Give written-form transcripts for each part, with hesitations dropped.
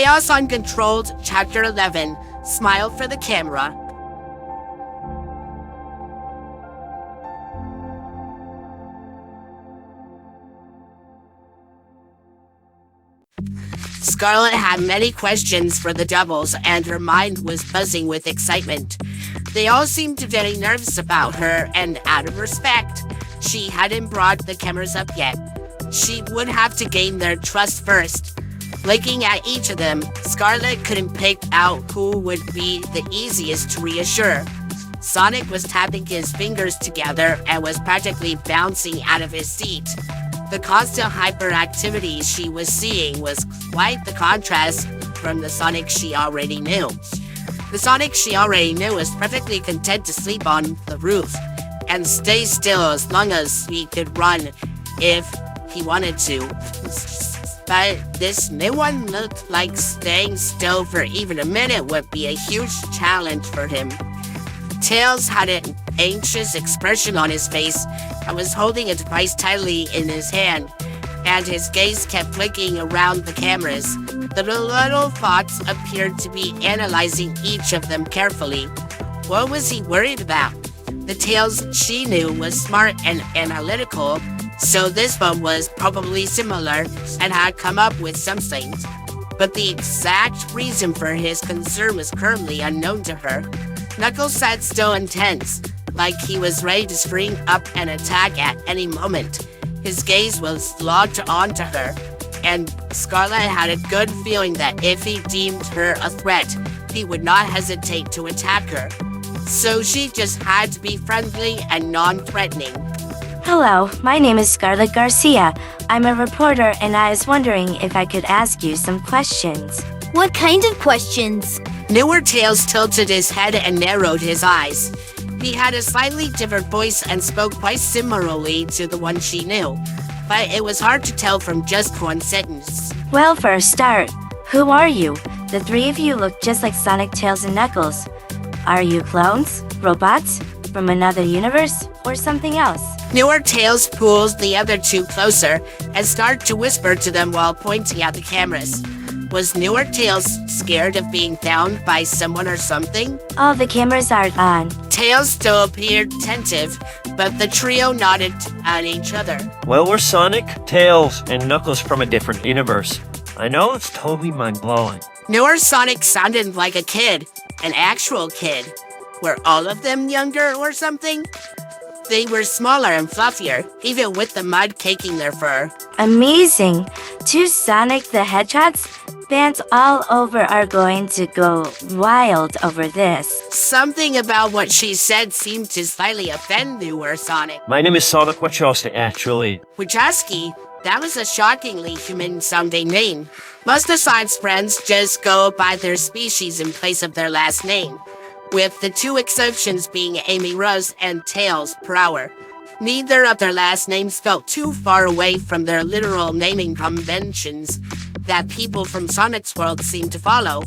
Chaos Uncontrolled, Chapter 11. Smile for the camera. Scarlet had many questions for the doubles, and her mind was buzzing with excitement. They all seemed very nervous about her, and out of respect, she hadn't brought the cameras up yet. She would have to gain their trust first. Looking at each of them, Scarlet couldn't pick out who would be the easiest to reassure. Sonic was tapping his fingers together and was practically bouncing out of his seat. The constant hyperactivity she was seeing was quite the contrast from the Sonic she already knew. The Sonic she already knew was perfectly content to sleep on the roof and stay still as long as he could run if he wanted to. But this new one looked like staying still for even a minute would be a huge challenge for him. Tails had an anxious expression on his face and was holding a device tightly in his hand, and his gaze kept flicking around the cameras. The little fox appeared to be analyzing each of them carefully. What was he worried about? The Tails she knew was smart and analytical, so this one was probably similar and had come up with something. But the exact reason for his concern was currently unknown to her. Knuckles sat still and tense, like he was ready to spring up and attack at any moment. His gaze was locked onto her, and Scarlet had a good feeling that if he deemed her a threat, he would not hesitate to attack her. So she just had to be friendly and non-threatening. Hello, my name is Scarlet Garcia. I'm a reporter and I was wondering if I could ask you some questions. What kind of questions? Newer Tails tilted his head and narrowed his eyes. He had a slightly different voice and spoke quite similarly to the one she knew, but it was hard to tell from just one sentence. Well, for a start, who are you? The three of you look just like Sonic, Tails, and Knuckles. Are you clones? Robots? From another universe? Or something else? Newer Tails pulled the other two closer and started to whisper to them while pointing at the cameras. Was Newer Tails scared of being found by someone or something? All the cameras are on. Tails still appeared attentive, but the trio nodded at each other. Well, we're Sonic, Tails, and Knuckles from a different universe. I know it's totally mind-blowing. Newer Sonic sounded like a kid, an actual kid. Were all of them younger or something? They were smaller and fluffier, even with the mud caking their fur. Amazing! Two Sonic the Hedgehogs? Fans all over are going to go wild over this. Something about what she said seemed to slightly offend Newer Sonic. My name is Sonic Wachowski, actually. Wachowski? That was a shockingly human-sounding name. Most of Sonic's friends just go by their species in place of their last name, with the two exceptions being Amy Rose and Tails per hour. Neither of their last names felt too far away from their literal naming conventions that people from Sonic's world seemed to follow.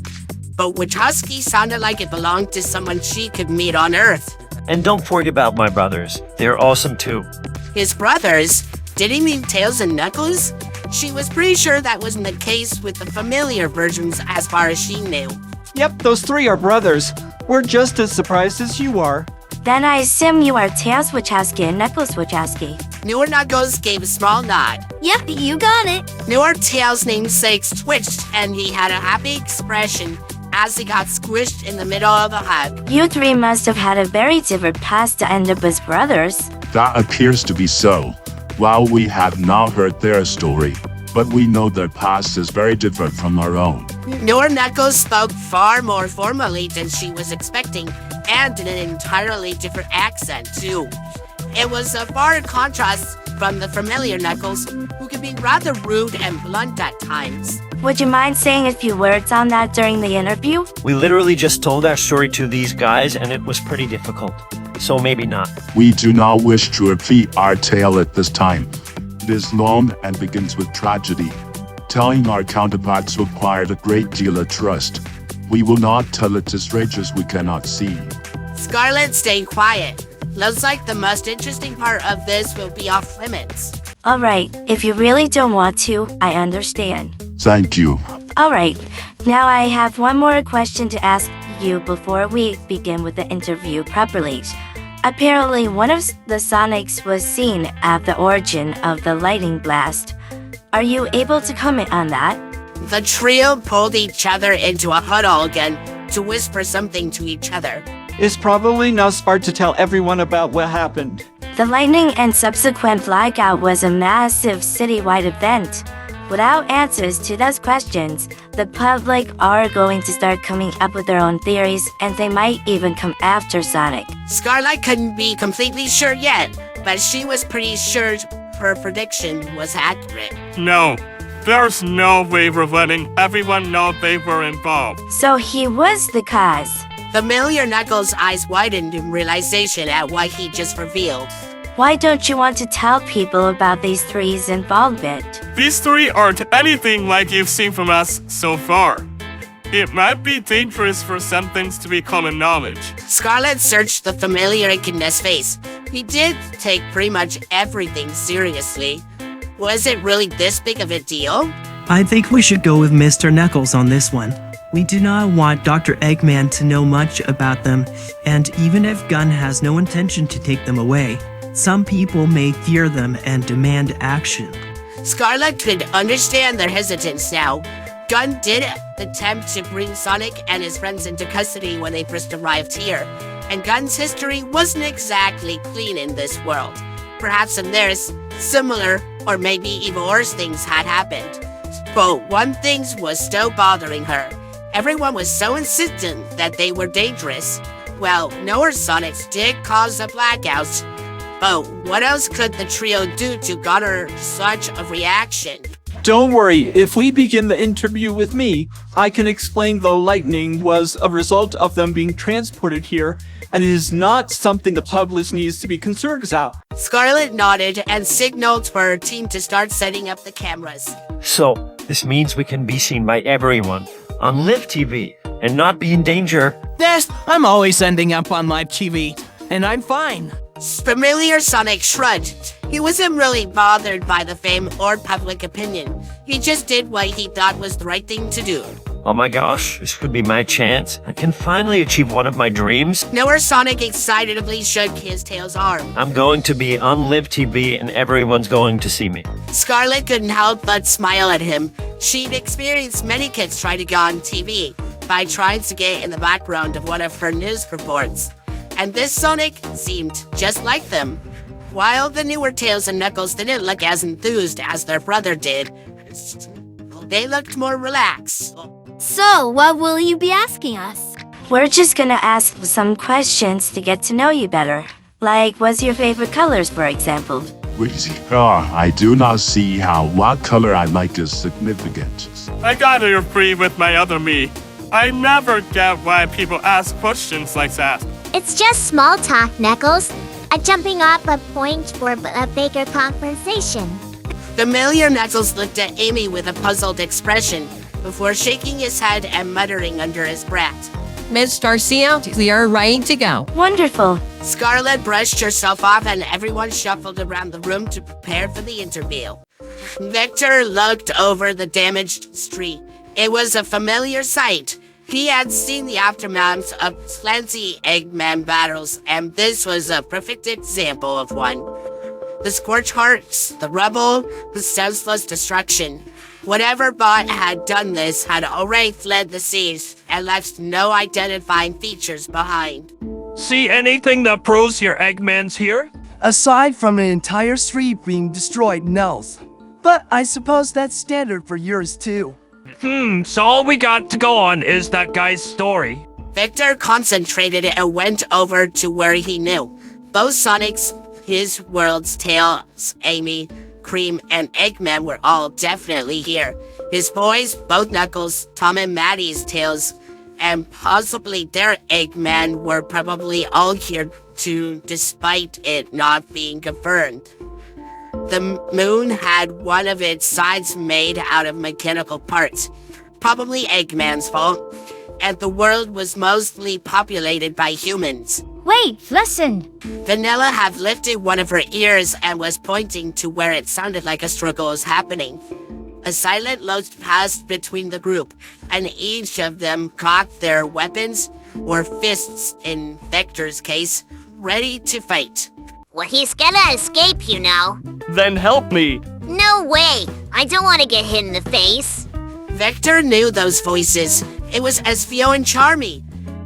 But Wachowski sounded like it belonged to someone she could meet on Earth. And don't forget about my brothers. They're awesome too. His brothers? Did he mean Tails and Knuckles? She was pretty sure that wasn't the case with the familiar versions as far as she knew. Yep, those three are brothers. We're just as surprised as you are. Then I assume you are Tails Wachowski and Knuckles Wachowski. Newer Knuckles gave a small nod. Yep, you got it. Newer Tails' namesake twitched, and he had a happy expression as he got squished in the middle of a hug. You three must have had a very different past to end up as brothers. That appears to be so. While we have not heard their story, but we know their past is very different from our own. Newer Knuckles spoke far more formally than she was expecting, and in an entirely different accent, too. It was a far contrast from the familiar Knuckles, who could be rather rude and blunt at times. Would you mind saying a few words on that during the interview? We literally just told our story to these guys and it was pretty difficult. So maybe not. We do not wish to repeat our tale at this time. It is long and begins with tragedy. Telling our counterparts required a great deal of trust. We will not tell it to strangers we cannot see. Scarlet stayed quiet. Looks like the most interesting part of this will be off limits. Alright, if you really don't want to, I understand. Thank you. Alright, Now I have one more question to ask you before we begin with the interview properly. Apparently, one of the Sonics was seen at the origin of the lightning blast. Are you able to comment on that? The trio pulled each other into a huddle again to whisper something to each other. It's probably not smart to tell everyone about what happened. The lightning and subsequent blackout was a massive citywide event. Without answers to those questions, the public are going to start coming up with their own theories, and they might even come after Sonic. Scarlet couldn't be completely sure yet, but she was pretty sure her prediction was accurate. No, there's no way we're letting everyone know they were involved. So he was the cause. Familiar Knuckles' eyes widened in realization at what he just revealed. Why don't you want to tell people about these three's involvement? These three aren't anything like you've seen from us so far. It might be dangerous for some things to be common knowledge. Scarlet searched the familiar in Kidney's face. He did take pretty much everything seriously. Was it really this big of a deal? I think we should go with Mr. Knuckles on this one. We do not want Dr. Eggman to know much about them, and even if Gunn has no intention to take them away, some people may fear them and demand action. Scarlet could understand their hesitance now. Gunn did attempt to bring Sonic and his friends into custody when they first arrived here, and Gunn's history wasn't exactly clean in this world. Perhaps in theirs, similar or maybe even worse things had happened. But one thing was still bothering her. Everyone was so insistent that they were dangerous. Well, Noah's Sonics did cause a blackout, but what else could the trio do to garner such a reaction? Don't worry, if we begin the interview with me, I can explain the lightning was a result of them being transported here, and it is not something the public needs to be concerned about. Scarlet nodded and signaled for her team to start setting up the cameras. So, this means we can be seen by everyone on Live TV and not be in danger. Yes, I'm always ending up on live TV, and I'm fine. Familiar Sonic shrugged. He wasn't really bothered by the fame or public opinion. He just did what he thought was the right thing to do. Oh my gosh, this could be my chance. I can finally achieve one of my dreams. Noah Sonic excitedly shook his tail's arm. I'm going to be on Live TV and everyone's going to see me. Scarlet couldn't help but smile at him. She'd experienced many kids try to go on TV by trying to get in the background of one of her news reports. And this Sonic seemed just like them. While the newer Tails and Knuckles didn't look as enthused as their brother did, they looked more relaxed. So, what will you be asking us? We're just gonna ask some questions to get to know you better. Like, what's your favorite colors, for example? I do not see how what color I like is significant. I gotta agree with my other me. I never get why people ask questions like that. It's just small talk, Knuckles. A jumping off a point for a bigger conversation. Familiar Knuckles looked at Amy with a puzzled expression before shaking his head and muttering under his breath. Miss Garcia, we are ready to go. Wonderful. Scarlet brushed herself off and everyone shuffled around the room to prepare for the interview. Victor looked over the damaged street. It was a familiar sight. He had seen the aftermath of plenty Eggman battles, and this was a perfect example of one. The scorched hearts, the rubble, the senseless destruction. Whatever bot had done this had already fled the seas and left no identifying features behind. See anything that proves your Eggman's here? Aside from an entire street being destroyed, no. But I suppose that's standard for yours too. So all we got to go on is that guy's story. Victor concentrated and went over to where he knew. Both Sonics, his world's Tails, Amy, Cream, and Eggman were all definitely here. His boys, both Knuckles, Tom and Maddie's Tails, and possibly their Eggman were probably all here too, despite it not being confirmed. The moon had one of its sides made out of mechanical parts, probably Eggman's fault, and the world was mostly populated by humans. Wait, listen. Vanilla had lifted one of her ears and was pointing to where it sounded like a struggle was happening. A silent look passed between the group, and each of them cocked their weapons, or fists in Vector's case, ready to fight. Well, he's gonna escape, you know. Then help me. No way! I don't want to get hit in the face. Vector knew those voices. It was Espio and Charmy.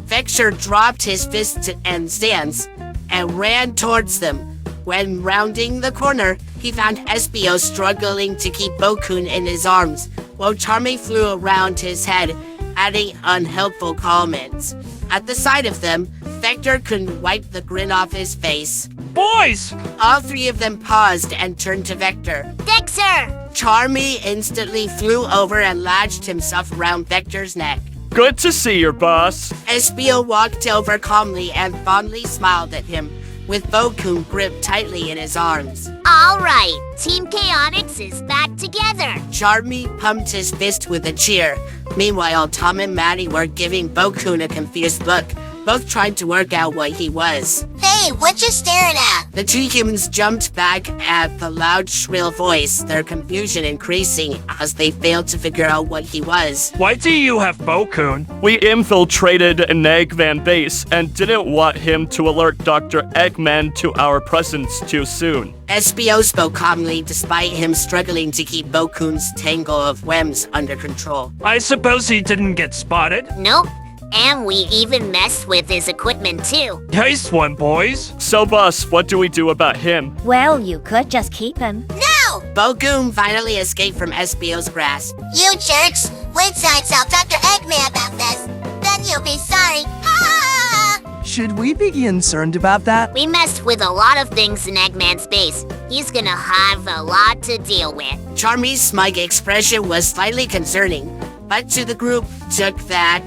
Vector dropped his fists and stance and ran towards them. When rounding the corner, he found Espio struggling to keep Bokun in his arms, while Charmy flew around his head, adding unhelpful comments. At the sight of them, Vector couldn't wipe the grin off his face. Boys! All three of them paused and turned to Vector. Dexter! Charmy instantly flew over and latched himself around Vector's neck. Good to see you, boss. Espio walked over calmly and fondly smiled at him, with Bokun gripped tightly in his arms. All right, Team Chaotix is back together. Charmy pumped his fist with a cheer. Meanwhile, Tom and Maddie were giving Bokun a confused look, both trying to work out what he was. Hey, what you staring at? The two humans jumped back at the loud, shrill voice, their confusion increasing as they failed to figure out what he was. Why do you have Bokun? We infiltrated an Eggman base and didn't want him to alert Dr. Eggman to our presence too soon. Espio spoke calmly despite him struggling to keep Bokun's tangle of webs under control. I suppose he didn't get spotted? Nope. And we even messed with his equipment too. Nice one, boys. So, boss, what do we do about him? Well, you could just keep him. No! Bokun finally escaped from Espio's grasp. You jerks! Wait till I tell Dr. Eggman about this. Then you'll be sorry. Ha! Should we be concerned about that? We messed with a lot of things in Eggman's base. He's gonna have a lot to deal with. Charmy's smug expression was slightly concerning, but to the group took that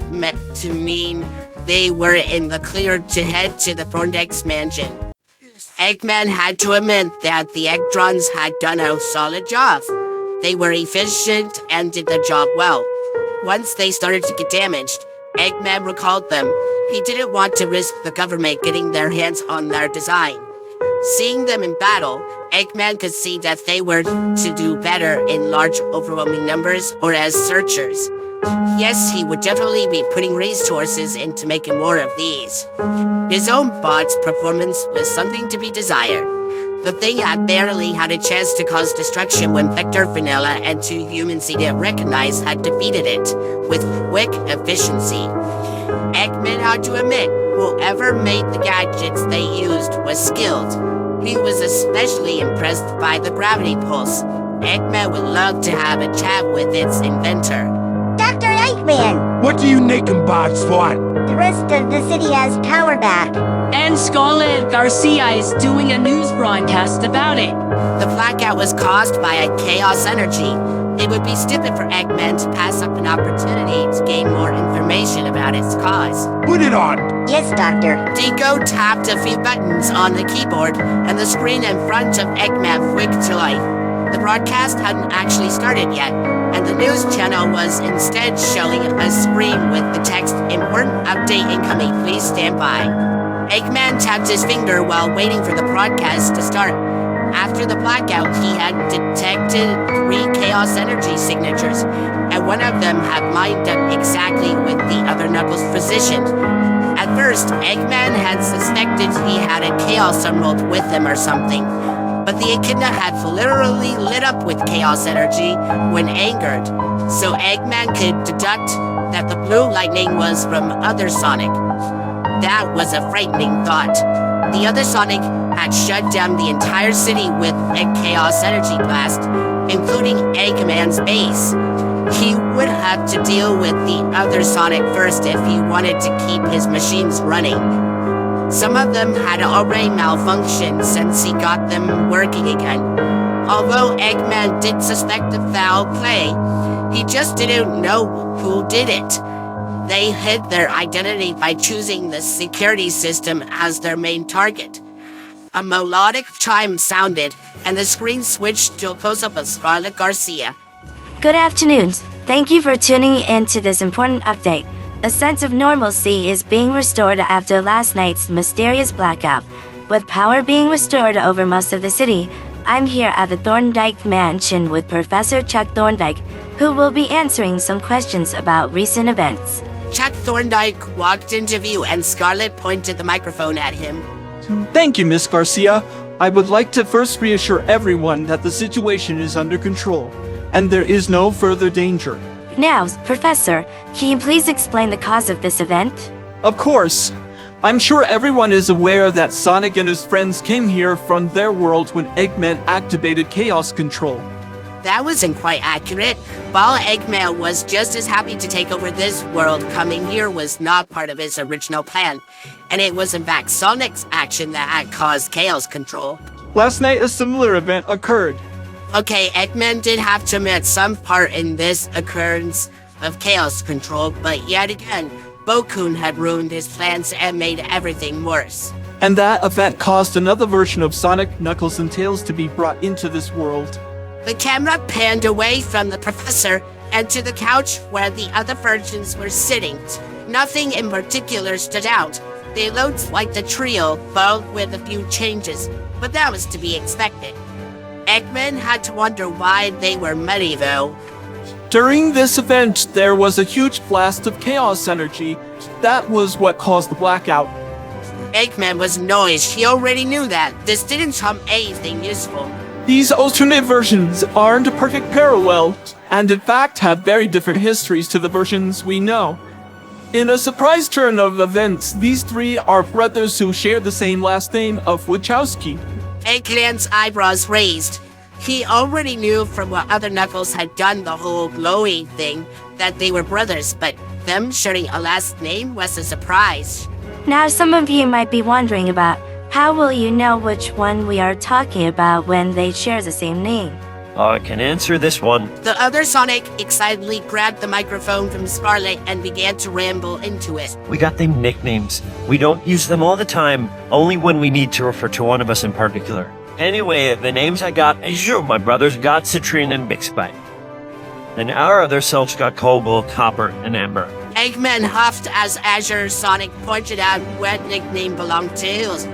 to mean they were in the clear to head to the Thorndex mansion. Eggman had to admit that the Eggdrons had done a solid job. They were efficient and did the job well. Once they started to get damaged, Eggman recalled them. He didn't want to risk the government getting their hands on their design. Seeing them in battle, Eggman could see that they were to do better in large, overwhelming numbers or as searchers. Yes, he would definitely be putting resources into making more of these. His own bot's performance was something to be desired. The thing had barely had a chance to cause destruction when Vector, Vanilla, and two humans he didn't recognize had defeated it with quick efficiency. Eggman had to admit, whoever made the gadgets they used was skilled. He was especially impressed by the gravity pulse. Eggman would love to have a chat with its inventor. Dr. Eggman! What do you naked bots want? The rest of the city has power back. And Scarlett Garcia is doing a news broadcast about it. The blackout was caused by a chaos energy. It would be stupid for Eggman to pass up an opportunity to gain more information about its cause. Put it on! Yes, Doctor. Deco tapped a few buttons on the keyboard, and the screen in front of Eggman flicked to life. The broadcast hadn't actually started yet, and the news channel was instead showing a screen with the text, "Important update incoming, please stand by." Eggman tapped his finger while waiting for the broadcast to start. After the blackout, he had detected 3 chaos energy signatures, and one of them had lined up exactly with the other Knuckles' position. At first, Eggman had suspected he had a Chaos Emerald with him or something, but the Echidna had literally lit up with chaos energy when angered, so Eggman could deduct that the blue lightning was from Other Sonic. That was a frightening thought. The Other Sonic had shut down the entire city with a chaos energy blast, including Eggman's base. He would have to deal with the Other Sonic first if he wanted to keep his machines running. Some of them had already malfunctioned since he got them working again. Although Eggman did suspect the foul play, he just didn't know who did it. They hid their identity by choosing the security system as their main target. A melodic chime sounded, and the screen switched to a close-up of Scarlett Garcia. Good afternoon. Thank you for tuning in to this important update. A sense of normalcy is being restored after last night's mysterious blackout. With power being restored over most of the city, I'm here at the Thorndike Mansion with Professor Chuck Thorndike, who will be answering some questions about recent events. Chuck Thorndike walked into view and Scarlet pointed the microphone at him. Thank you, Miss Garcia. I would like to first reassure everyone that the situation is under control, and there is no further danger. Now, Professor, can you please explain the cause of this event? Of course. I'm sure everyone is aware that Sonic and his friends came here from their world when Eggman activated Chaos Control. That wasn't quite accurate. While Eggman was just as happy to take over this world, coming here was not part of his original plan. And it was in fact Sonic's action that had caused Chaos Control. Last night a similar event occurred. Okay, Eggman did have to admit some part in this occurrence of Chaos Control, but yet again, Bokun had ruined his plans and made everything worse. And that event caused another version of Sonic, Knuckles, and Tails to be brought into this world. The camera panned away from the professor and to the couch where the other versions were sitting. Nothing in particular stood out. They looked like the trio, both with a few changes, but that was to be expected. Eggman had to wonder why they were muddy, though. During this event, there was a huge blast of chaos energy. That was what caused the blackout. Eggman was annoyed. He already knew that. This didn't come anything useful. These alternate versions aren't a perfect parallel, and in fact have very different histories to the versions we know. In a surprise turn of events, these three are brothers who share the same last name of Wachowski. Eggman's eyebrows raised. He already knew from what other Knuckles had done the whole glowing thing that they were brothers, but them sharing a last name was a surprise. Now some of you might be wondering about how will you know which one we are talking about when they share the same name? I can answer this one. The other Sonic excitedly grabbed the microphone from Scarlet and began to ramble into it. We got them nicknames. We don't use them all the time, only when we need to refer to one of us in particular. Anyway, the names I got is you, my brothers got Citrine and Bixby. And our other selves got Cobalt, Copper, and Amber. Eggman huffed as Azure Sonic pointed out what nickname belonged to his.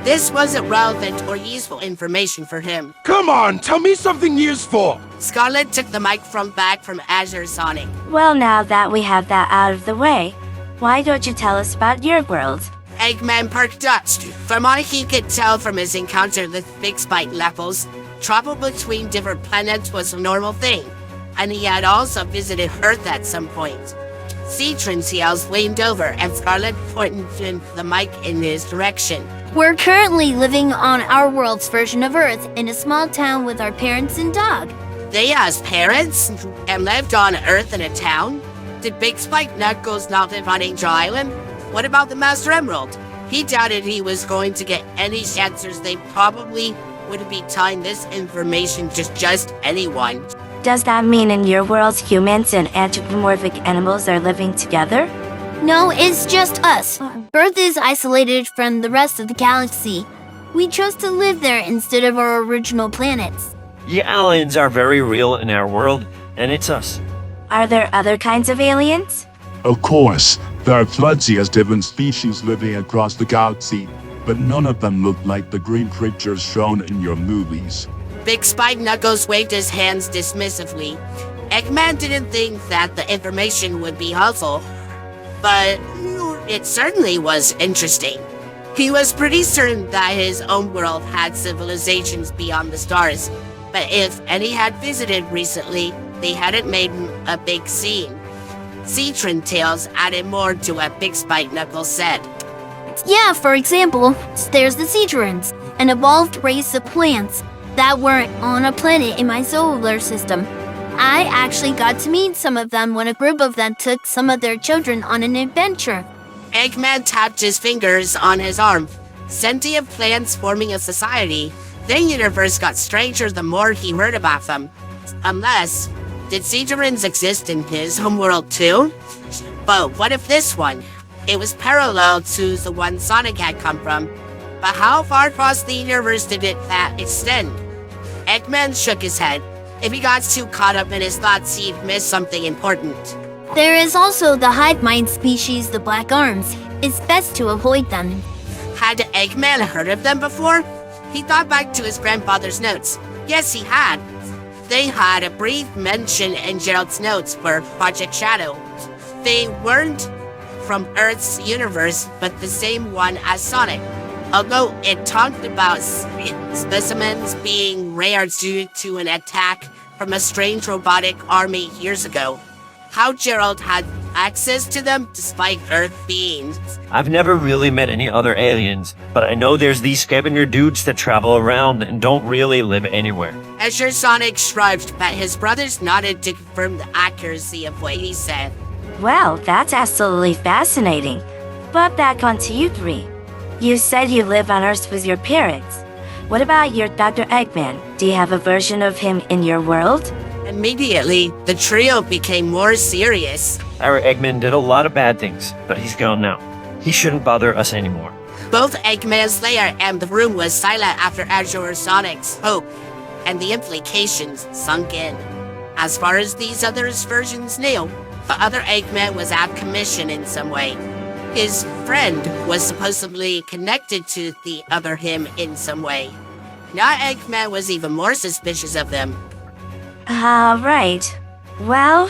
This wasn't relevant or useful information for him. Come on, tell me something useful. Scarlet took the mic from Azure Sonic. Well, now that we have that out of the way, why don't you tell us about your world? Eggman perked up. From what he could tell from his encounter with Big Spike levels, travel between different planets was a normal thing, and he had also visited Earth at some point. Citron's yells leaned over, and Scarlet pointed the mic in his direction. We're currently living on our world's version of Earth in a small town with our parents and dog. They has parents and lived on Earth in a town? Did Big Spike Knuckles not live on Angel Island? What about the Master Emerald? He doubted he was going to get any answers. They probably wouldn't be telling this information to just anyone. Does that mean in your world humans and anthropomorphic animals are living together? No, it's just us. Earth is isolated from the rest of the galaxy. We chose to live there instead of our original planets. The aliens are very real in our world, and it's us. Are there other kinds of aliens? Of course, there are plenty of different species living across the galaxy, but none of them look like the green creatures shown in your movies. Big Spike Knuckles waved his hands dismissively. Eggman didn't think that the information would be helpful, but it certainly was interesting. He was pretty certain that his own world had civilizations beyond the stars, but if any had visited recently, they hadn't made a big scene. Citron Tails added more to what Big Spike Knuckles said. Yeah, for example, there's the Citrons, an evolved race of plants that were on a planet in my solar system. I actually got to meet some of them when a group of them took some of their children on an adventure. Eggman tapped his fingers on his arm. Sentient plants forming a society. The universe got stranger the more he heard about them. Unless, did Citrons exist in his homeworld too? But what if this one? It was parallel to the one Sonic had come from. But how far across the universe did that extend? Eggman shook his head. If he got too caught up in his thoughts, he'd miss something important. There is also the hive mind species, the Black Arms. It's best to avoid them. Had Eggman heard of them before? He thought back to his grandfather's notes. Yes, he had. They had a brief mention in Gerald's notes for Project Shadow. They weren't from Earth's universe, but the same one as Sonic. Although it talked about specimens being rare due to an attack from a strange robotic army years ago. How Gerald had access to them despite Earth being. I've never really met any other aliens, but I know there's these scavenger dudes that travel around and don't really live anywhere. Azure Sonic shrugged, but his brothers nodded to confirm the accuracy of what he said. Well, that's absolutely fascinating. But back on to you three. You said you live on Earth with your parents. What about your Dr. Eggman? Do you have a version of him in your world? Immediately, the trio became more serious. Our Eggman did a lot of bad things, but he's gone now. He shouldn't bother us anymore. Both Eggman's lair and the room was silent after Azure Sonic spoke, and the implications sunk in. As far as these others' versions knew, the other Eggman was out of commission in some way. His friend was supposedly connected to the other him in some way. Now Eggman was even more suspicious of them. Right. Well,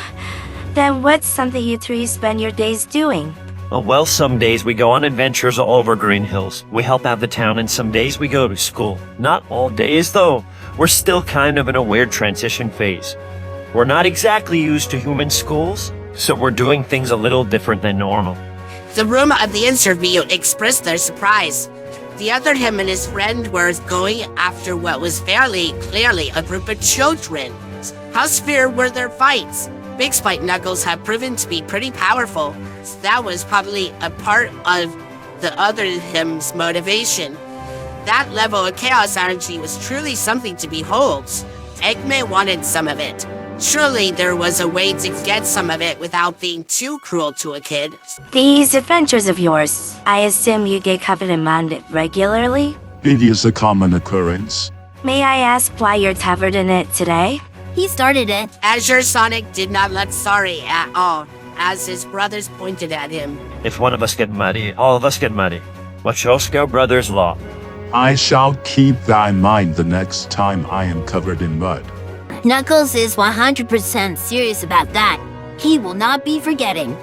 then what's something you three spend your days doing? Well, some days we go on adventures all over Green Hills. We help out the town, and some days we go to school. Not all days, though. We're still kind of in a weird transition phase. We're not exactly used to human schools, so we're doing things a little different than normal. The room of the interview expressed their surprise. The other him and his friend were going after what was fairly clearly a group of children. How severe were their fights? Big Spike Knuckles have proven to be pretty powerful. That was probably a part of the other him's motivation. That level of chaos energy was truly something to behold. Eggman wanted some of it. Surely there was a way to get some of it without being too cruel to a kid. These adventures of yours, I assume you get covered in mud regularly? It is a common occurrence. May I ask why you're covered in it today? He started it. Azure Sonic did not look sorry at all, as his brothers pointed at him. If one of us get muddy, all of us get muddy. Wachowski Brothers law. I shall keep that in mind the next time I am covered in mud. Knuckles is 100% serious about that. He will not be forgetting.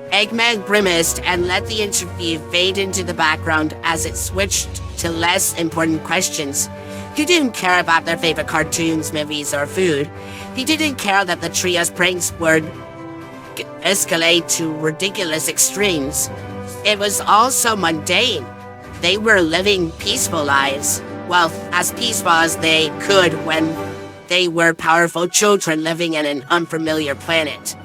Eggman grimaced and let the interview fade into the background as it switched to less important questions. He didn't care about their favorite cartoons, movies, or food. He didn't care that the trio's pranks would escalate to ridiculous extremes. It was all so mundane. They were living peaceful lives. Well, as peaceful as they could when they were powerful children living in an unfamiliar planet.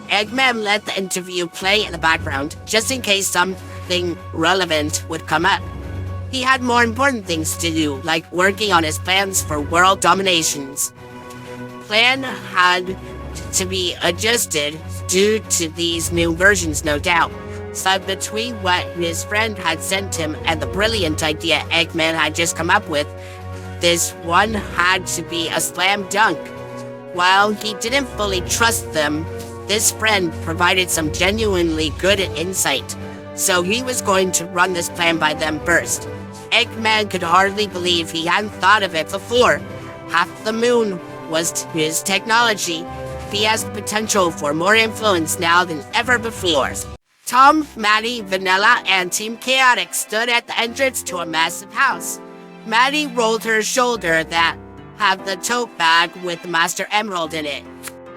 Eggman let the interview play in the background, just in case something relevant would come up. He had more important things to do, like working on his plans for world dominations. Plan had to be adjusted due to these new versions, no doubt. So between what his friend had sent him and the brilliant idea Eggman had just come up with, this one had to be a slam dunk. While he didn't fully trust them, this friend provided some genuinely good insight, so he was going to run this plan by them first. Eggman could hardly believe he hadn't thought of it before. Half the moon was his technology. He has the potential for more influence now than ever before. Tom, Maddie, Vanilla, and Team Chaotic stood at the entrance to a massive house. Maddie rolled her shoulder that had the tote bag with the Master Emerald in it.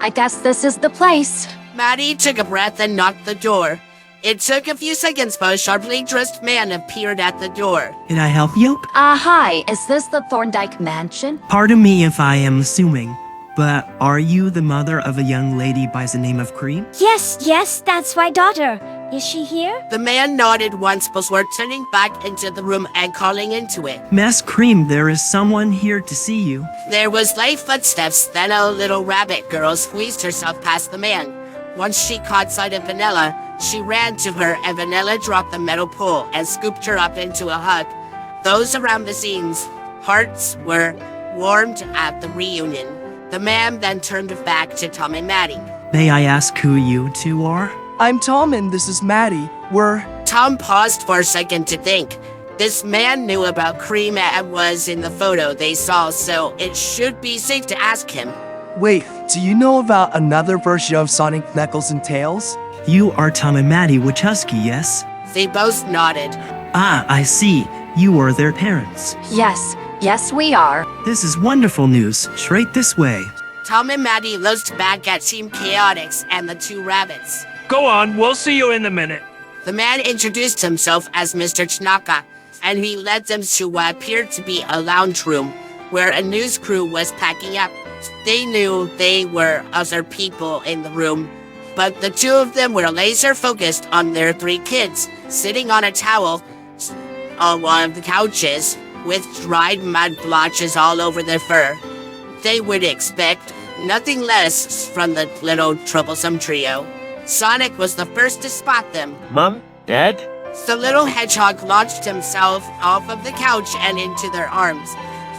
I guess this is the place. Maddie took a breath and knocked the door. It took a few seconds, but a sharply dressed man appeared at the door. Can I help you? Hi, is this the Thorndike Mansion? Pardon me if I am assuming, but are you the mother of a young lady by the name of Cream? Yes, that's my daughter. Is she here? The man nodded once before turning back into the room and calling into it. Miss Cream, there is someone here to see you. There was light footsteps, then a little rabbit girl squeezed herself past the man. Once she caught sight of Vanilla, she ran to her and Vanilla dropped the metal pole and scooped her up into a hug. Those around the scenes, hearts were warmed at the reunion. The man then turned back to Tom and Maddie. May I ask who you two are? I'm Tom and this is Maddie. Tom paused for a second to think. This man knew about Cream and was in the photo they saw, so it should be safe to ask him. Wait, do you know about another version of Sonic, Knuckles, and Tails? You are Tom and Maddie Wachowski, yes? They both nodded. Ah, I see. You are their parents. Yes, we are. This is wonderful news. Straight this way. Tom and Maddie looked back at Team Chaotix and the two rabbits. Go on, we'll see you in a minute. The man introduced himself as Mr. Chnaka, and he led them to what appeared to be a lounge room, where a news crew was packing up. They knew they were other people in the room, but the two of them were laser focused on their three kids, sitting on a towel on one of the couches, with dried mud blotches all over their fur. They would expect nothing less from the little troublesome trio. Sonic was the first to spot them. Mom? Dad? The little hedgehog launched himself off of the couch and into their arms,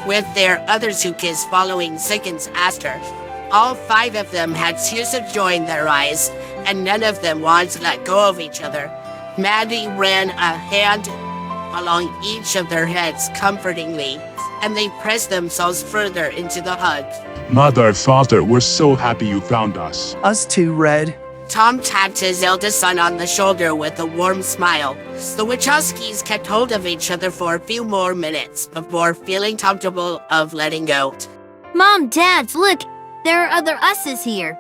with their other two kids following seconds after. All five of them had tears of joy in their eyes, and none of them wanted to let go of each other. Maddie ran a hand along each of their heads comfortingly, and they pressed themselves further into the hug. Mother, Father, we're so happy you found us. Us too, Red. Tom tapped his eldest son on the shoulder with a warm smile. The Wachowskis kept hold of each other for a few more minutes before feeling comfortable of letting go. Mom, Dad, look, there are other us's here.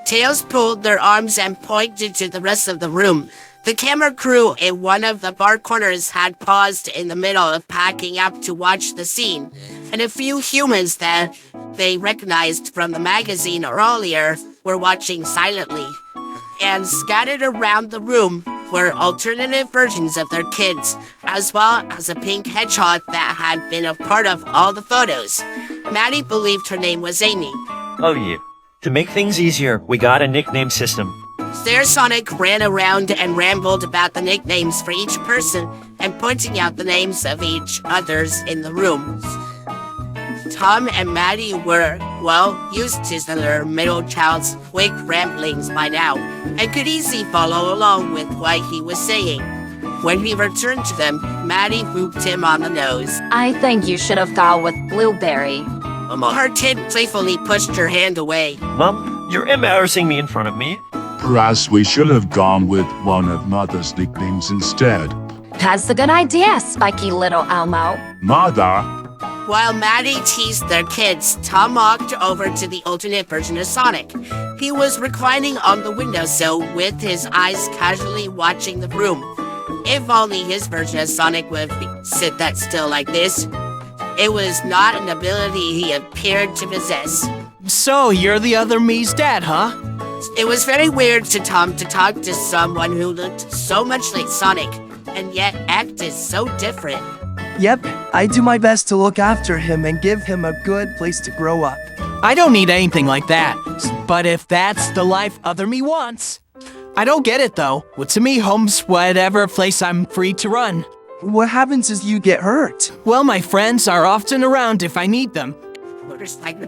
Tails pulled their arms and pointed to the rest of the room. The camera crew in one of the bar corners had paused in the middle of packing up to watch the scene, and a few humans that they recognized from the magazine earlier were watching silently. And scattered around the room were alternative versions of their kids, as well as a pink hedgehog that had been a part of all the photos. Maddie believed her name was Amy. Oh, yeah. To make things easier, we got a nickname system. There, Sonic ran around and rambled about the nicknames for each person and pointing out the names of each others in the room. Tom and Maddie were, well, used to their middle child's quick ramblings by now, and could easily follow along with what he was saying. When he returned to them, Maddie whooped him on the nose. I think you should have gone with Blueberry. Her kid playfully pushed her hand away. Mom, you're embarrassing me in front of me. Perhaps we should have gone with one of Mother's nicknames instead. That's a good idea, spiky little Elmo. Mother! While Maddie teased their kids, Tom walked over to the alternate version of Sonic. He was reclining on the windowsill with his eyes casually watching the room. If only his version of Sonic would sit that still like this. It was not an ability he appeared to possess. So, you're the other me's dad, huh? It was very weird to Tom to talk to someone who looked so much like Sonic, and yet acted so different. Yep, I do my best to look after him and give him a good place to grow up. I don't need anything like that. But if that's the life other me wants. I don't get it though. Well, to me, home's whatever place I'm free to run. What happens is you get hurt. Well, my friends are often around if I need them.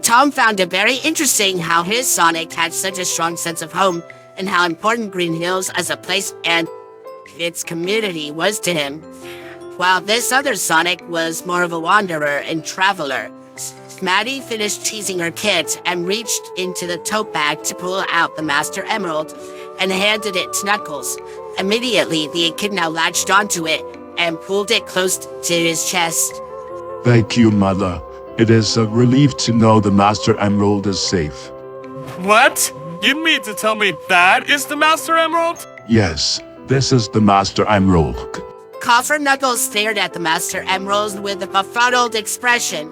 Tom found it very interesting how his Sonic had such a strong sense of home, and how important Green Hills as a place and its community was to him, while this other Sonic was more of a wanderer and traveler. Maddie finished teasing her kids and reached into the tote bag to pull out the Master Emerald and handed it to Knuckles. Immediately, the echidna latched onto it and pulled it close to his chest. Thank you, Mother. It is a relief to know the Master Emerald is safe. What? You mean to tell me that is the Master Emerald? Yes, this is the Master Emerald. Coffer Knuckles stared at the Master Emerald with a befuddled expression.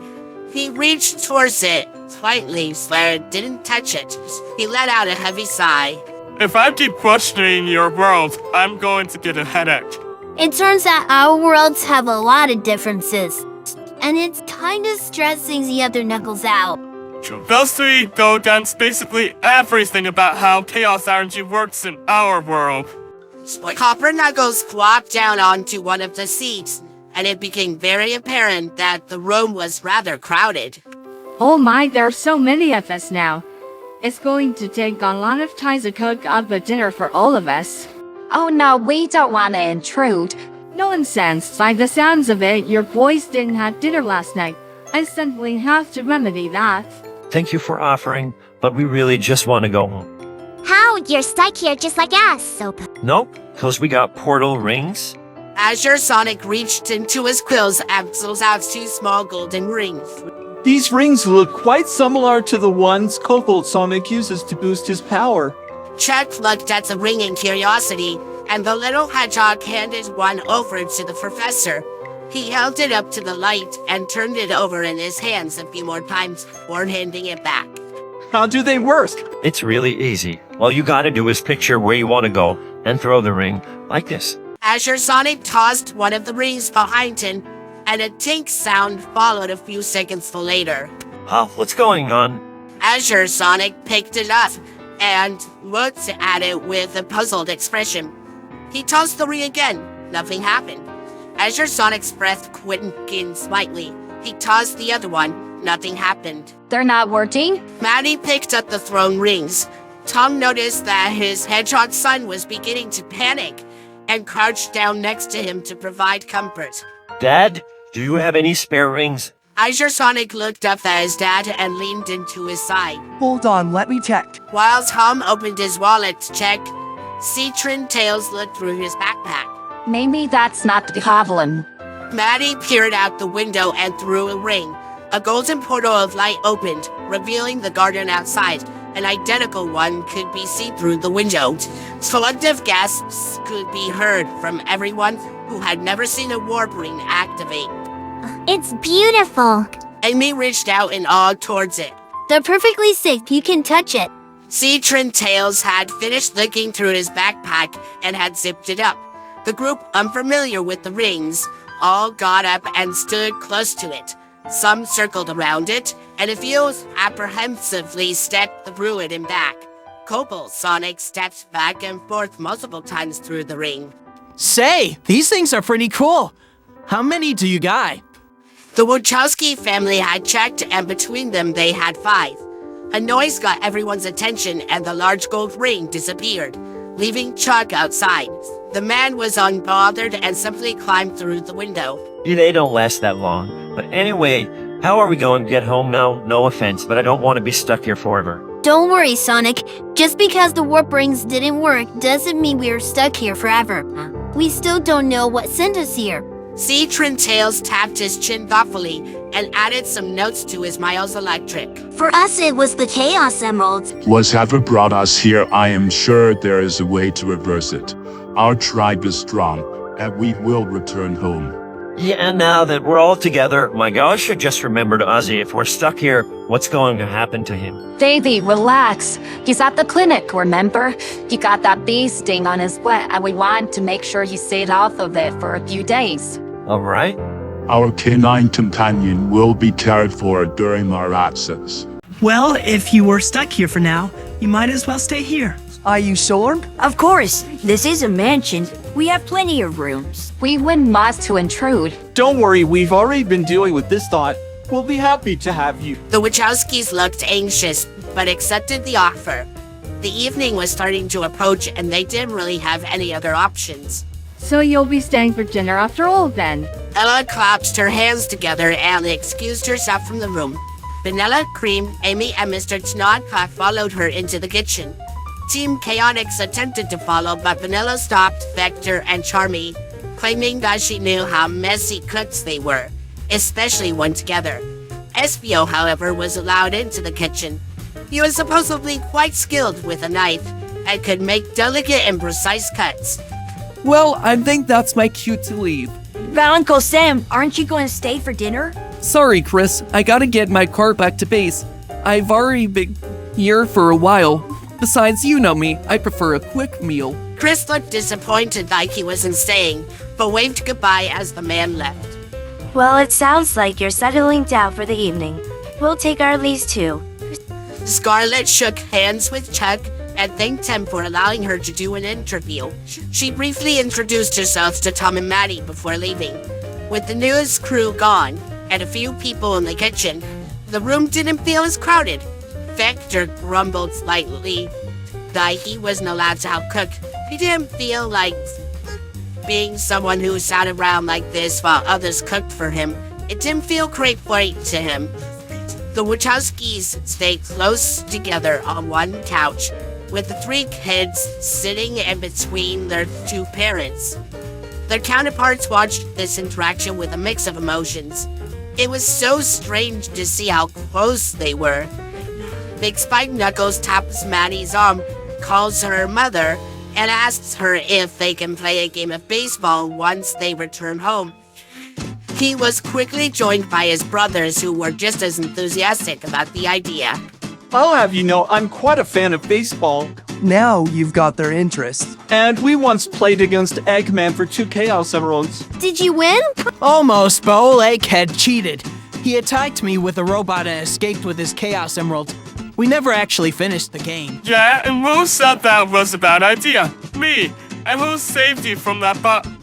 He reached towards it, slightly, but didn't touch it. He let out a heavy sigh. If I keep questioning your world, I'm going to get a headache. It turns out our worlds have a lot of differences. And it's kind of stressing the other Knuckles out. Those three go against basically everything about how Chaos RNG works in our world. Copper Knuckles flopped down onto one of the seats, and it became very apparent that the room was rather crowded. Oh my, there are so many of us now. It's going to take a lot of time to cook up a dinner for all of us. Oh no, we don't want to intrude. Nonsense. By the sounds of it, your boys didn't have dinner last night. I simply have to remedy that. Thank you for offering, but we really just want to go home. How? You're stuck here just like us, Soap. Nope, because we got portal rings. Azure Sonic reached into his quills and pulls out 2 small golden rings. These rings look quite similar to the ones Kobold Sonic uses to boost his power. Chuck looked at the ring in curiosity, and the little hedgehog handed one over to the professor. He held it up to the light and turned it over in his hands a few more times before handing it back. How do they work? It's really easy. All you gotta do is picture where you want to go and throw the ring like this. Azure Sonic tossed one of the rings behind him, and a tink sound followed a few seconds later. Oh, what's going on? Azure Sonic picked it up and looked at it with a puzzled expression. He tossed the ring again. Nothing happened. Azure Sonic's breath quickened slightly. He tossed the other one. Nothing happened. They're not working? Maddie picked up the thrown rings. Tom noticed that his hedgehog son was beginning to panic and crouched down next to him to provide comfort. Dad, do you have any spare rings? Azure Sonic looked up at his dad and leaned into his side. Hold on, let me check. While Tom opened his wallet to check, Citron Tails looked through his backpack. Maybe that's not the problem. Maddie peered out the window and threw a ring. A golden portal of light opened, revealing the garden outside. An identical one could be seen through the window. Selective gasps could be heard from everyone who had never seen a warp ring activate. It's beautiful. Amy reached out in awe towards it. They're perfectly safe. You can touch it. Citron Tails had finished looking through his backpack and had zipped it up. The group, unfamiliar with the rings, all got up and stood close to it. Some circled around it, and a few apprehensively stepped through it and back. Kobold Sonic stepped back and forth multiple times through the ring. Say, these things are pretty cool. How many do you got? The Wachowski family had checked, and between them they had 5. A noise got everyone's attention, and the large gold ring disappeared, leaving Chuck outside. The man was unbothered and simply climbed through the window. They don't last that long. But anyway, how are we going to get home now? No offense, but I don't want to be stuck here forever. Don't worry, Sonic. Just because the warp rings didn't work doesn't mean we are stuck here forever. We still don't know what sent us here. Citron Tails tapped his chin thoughtfully and added some notes to his Miles Electric. For us, it was the Chaos Emeralds. Whatever brought us here, I am sure there is a way to reverse it. Our tribe is strong, and we will return home. Yeah, now that we're all together, my gosh, I just remembered Ozzy. If we're stuck here, what's going to happen to him? Davey, relax. He's at the clinic, remember? He got that bee sting on his foot, and we want to make sure he stayed off of it for a few days. All right. Our canine companion will be cared for during our absence. Well, if you were stuck here for now, you might as well stay here. Are you sure? Of course. This is a mansion. We have plenty of rooms. We wouldn't want to intrude. Don't worry, we've already been dealing with this thought. We'll be happy to have you. The Wachowskis looked anxious, but accepted the offer. The evening was starting to approach, and they didn't really have any other options. So you'll be staying for dinner after all, then? Ella clapped her hands together and excused herself from the room. Vanilla, Cream, Amy, and Mr. Tanaka followed her into the kitchen. Team Chaotix attempted to follow, but Vanilla stopped Vector and Charmy, claiming that she knew how messy cooks they were, especially when together. Espio, however, was allowed into the kitchen. He was supposedly quite skilled with a knife and could make delicate and precise cuts. Well, I think that's my cue to leave. But Uncle Sam, aren't you going to stay for dinner? Sorry, Chris. I gotta get my car back to base. I've already been here for a while. Besides, you know me. I prefer a quick meal. Chris looked disappointed like he wasn't staying, but waved goodbye as the man left. Well, it sounds like you're settling down for the evening. We'll take our leaves too. Scarlett shook hands with Chuck and thanked him for allowing her to do an interview. She briefly introduced herself to Tom and Maddie before leaving. With the news crew gone and a few people in the kitchen, the room didn't feel as crowded. Vector grumbled slightly that he wasn't allowed to help cook. He didn't feel like Being someone who sat around like this while others cooked for him, it didn't feel great to him. The Wachowskis stayed close together on one couch, with the three kids sitting in between their two parents. Their counterparts watched this interaction with a mix of emotions. It was so strange to see how close they were. Big Spike Knuckles taps Maddie's arm, calls her mother, and asks her if they can play a game of baseball once they return home. He was quickly joined by his brothers, who were just as enthusiastic about the idea. I'll have you know I'm quite a fan of baseball. Now you've got their interest. And we once played against Eggman for 2 Chaos Emeralds. Did you win? Almost, but old Egghead cheated. He attacked me with a robot and escaped with his Chaos Emerald. We never actually finished the game. Yeah, and who said that was a bad idea? Me. And who saved you from that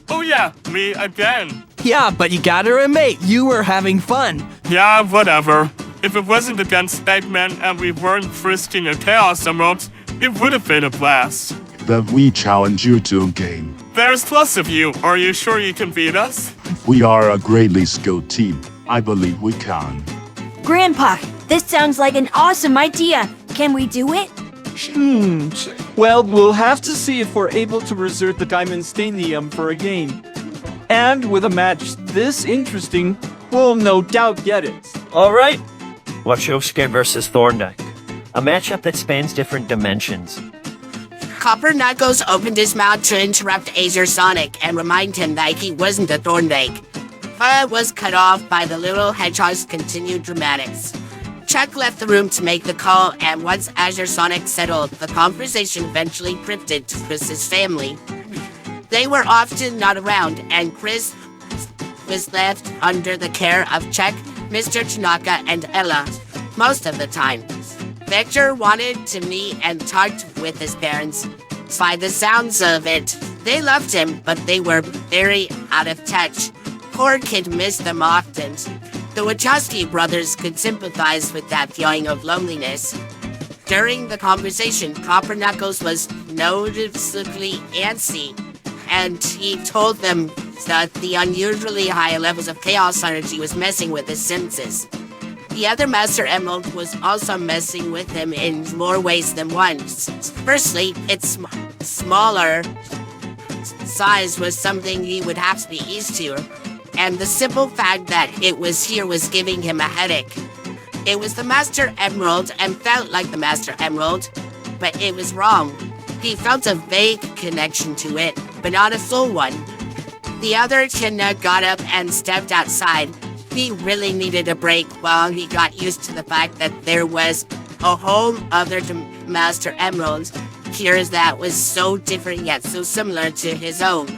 oh yeah, me again. Yeah, but you gotta admit, you were having fun. Yeah, whatever. If it wasn't against Eggman and we weren't frisking a Chaos Emerald, it would have been a blast. Then we challenge you to a game. There's plus of you. Are you sure you can beat us? We are a greatly skilled team. I believe we can. Grandpa, this sounds like an awesome idea. Can we do it? Well, we'll have to see if we're able to reserve the Diamond Stadium for a game. And with a match this interesting, we'll no doubt get it. All right. Wachowski versus Thorndyke. A matchup that spans different dimensions. Copper Knuckles opened his mouth to interrupt Azure Sonic and remind him that he wasn't a Thorndyke. But was cut off by the little hedgehog's continued dramatics. Chuck left the room to make the call, and once Azure Sonic settled, the conversation eventually drifted to Chris's family. They were often not around, and Chris was left under the care of Chuck, Mr. Tanaka, and Ella most of the time. Victor wanted to meet and talk with his parents. By the sounds of it, they loved him, but they were very out of touch. Poor kid missed them often. The Wachowski brothers could sympathize with that feeling of loneliness. During the conversation, Copper Knuckles was noticeably antsy, and he told them that the unusually high levels of chaos energy was messing with his senses. The other Master Emerald was also messing with him in more ways than one. Firstly, its smaller size was something he would have to be used to, and the simple fact that it was here was giving him a headache. It was the Master Emerald and felt like the Master Emerald, but it was wrong. He felt a vague connection to it, but not a full one. The other Echidna got up and stepped outside. He really needed a break while he got used to the fact that there was a whole other Master Emerald here that was so different yet so similar to his own.